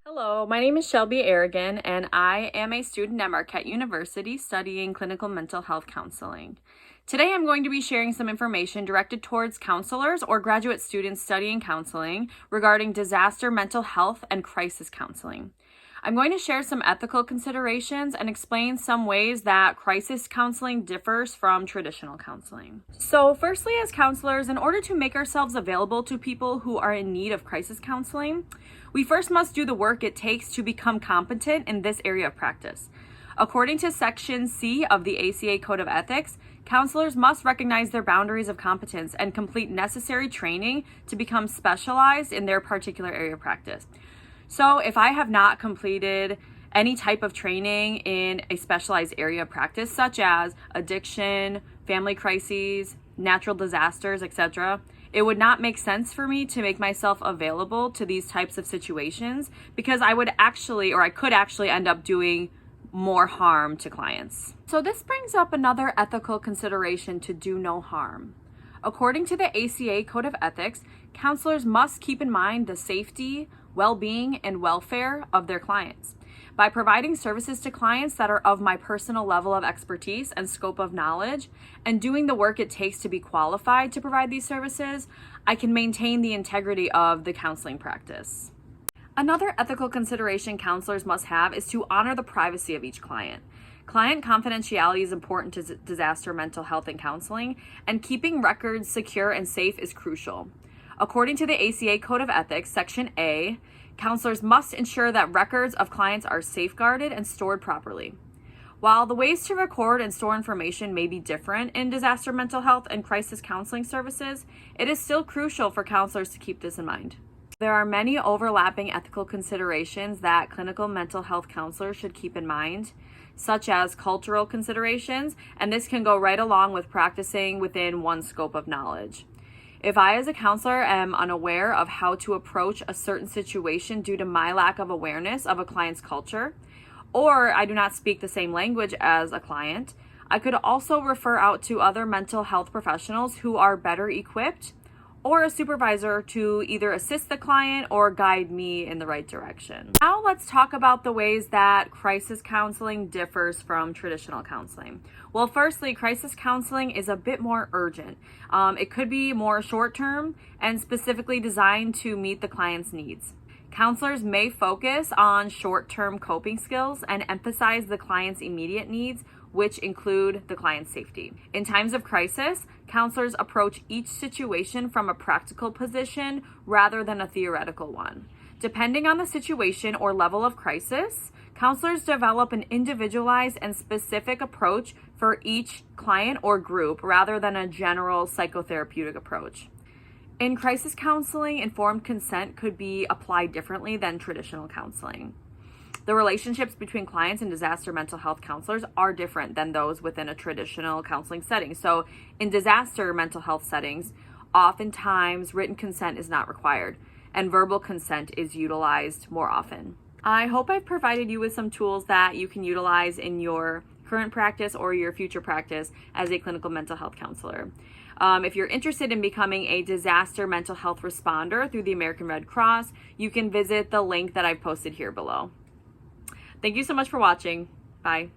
Hello, my name is Shelbiee Arreguin, and I am a student at Marquette University studying clinical mental health counseling. Today I'm going to be sharing some information directed towards counselors or graduate students studying counseling regarding disaster mental health and crisis counseling. I'm going to share some ethical considerations and explain some ways that crisis counseling differs from traditional counseling. So firstly, as counselors, in order to make ourselves available to people who are in need of crisis counseling, we first must do the work it takes to become competent in this area of practice. According to Section C of the ACA Code of Ethics, counselors must recognize their boundaries of competence and complete necessary training to become specialized in their particular area of practice. So if I have not completed any type of training in a specialized area of practice, such as addiction, family crises, natural disasters, etc., it would not make sense for me to make myself available to these types of situations because I could actually end up doing more harm to clients. So this brings up another ethical consideration to do no harm. According to the ACA Code of Ethics, counselors must keep in mind the safety, well-being, and welfare of their clients. By providing services to clients that are of my personal level of expertise and scope of knowledge, and doing the work it takes to be qualified to provide these services, I can maintain the integrity of the counseling practice. Another ethical consideration counselors must have is to honor the privacy of each client. Client confidentiality is important to disaster mental health and counseling, and keeping records secure and safe is crucial. According to the ACA Code of Ethics, Section A, counselors must ensure that records of clients are safeguarded and stored properly. While the ways to record and store information may be different in disaster mental health and crisis counseling services, it is still crucial for counselors to keep this in mind. There are many overlapping ethical considerations that clinical mental health counselors should keep in mind, such as cultural considerations, and this can go right along with practicing within one scope of knowledge. If I, as a counselor, am unaware of how to approach a certain situation due to my lack of awareness of a client's culture, or I do not speak the same language as a client, I could also refer out to other mental health professionals who are better equipped, or a supervisor to either assist the client or guide me in the right direction. Now let's talk about the ways that crisis counseling differs from traditional counseling. Well, firstly, crisis counseling is a bit more urgent. It could be more short-term and specifically designed to meet the client's needs. Counselors may focus on short-term coping skills and emphasize the client's immediate needs, which include the client's safety. In times of crisis, counselors approach each situation from a practical position rather than a theoretical one. Depending on the situation or level of crisis, counselors develop an individualized and specific approach for each client or group rather than a general psychotherapeutic approach. In crisis counseling, informed consent could be applied differently than traditional counseling. The relationships between clients and disaster mental health counselors are different than those within a traditional counseling setting. So in disaster mental health settings, oftentimes written consent is not required and verbal consent is utilized more often. I hope I've provided you with some tools that you can utilize in your current practice or your future practice as a clinical mental health counselor. If you're interested in becoming a disaster mental health responder through the American Red Cross, you can visit the link that I've posted here below. Thank you so much for watching. Bye.